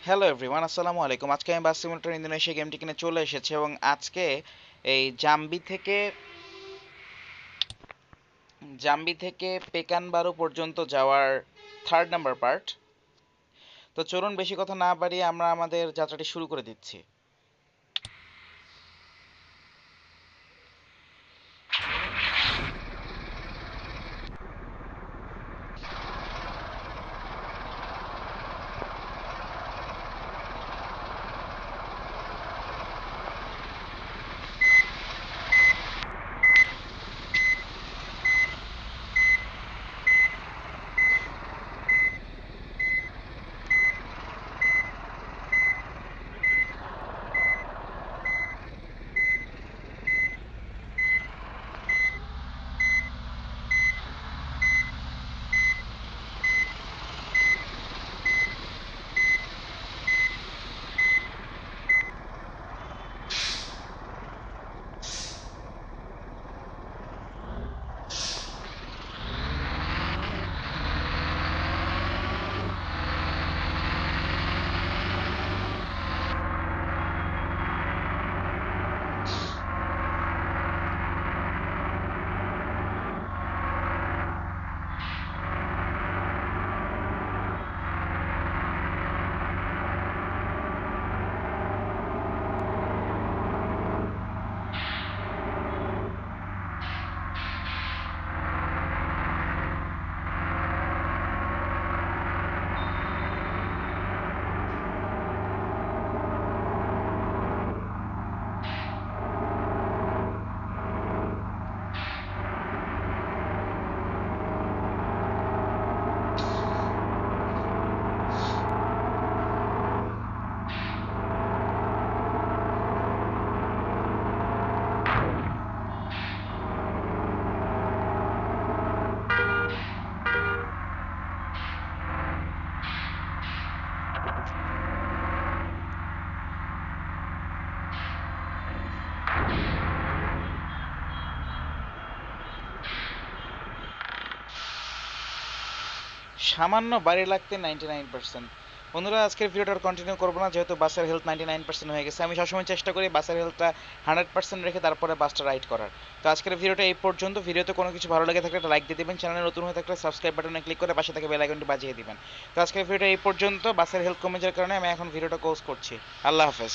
Hello everyone, আসসালামু আলাইকুম। আজকে আমি বাস সিমুলেটর ইন্দোনেশিয়া গেমটি কিনে চলে এসেছি এবং আজকে এই জাম্বি থেকে পেকানবারু পর্যন্ত যাওয়ার থার্ড নাম্বার পার্ট। তো চলুন বেশি কথা না বাড়িয়ে আমরা আমাদের যাত্রাটি শুরু করে দিচ্ছি। সামান্য বাড়ি লাগতে 99%। বন্ধুরা, আজকের ভিডিওটা কন্টিনিউ করবো না, যেহেতু বাসের হেলথ 99% হয়ে গেছে। আমি সবসময় চেষ্টা করি বাসের হেলথটা 100% রেখে তারপরে বাসটা রাইড করার। তো আজকের ভিডিওটা এই পর্যন্ত। ভিডিওতে কোনো কিছু ভালো লেগে থাকলে একটা লাইক দিয়ে দিবেন, চ্যানেলে নতুন হয়ে থাকলে সাবস্ক্রাইব বাটনে ক্লিক করে পাশে থেকে বেল আইকনটি বাজিয়ে দিবেন। তো আজকের ভিডিওটা এই পর্যন্ত। বাসের হেলথ কমে যাওয়ার কারণে আমি এখন ভিডিওটা ক্লোজ করছি। আল্লাহ হাফেজ।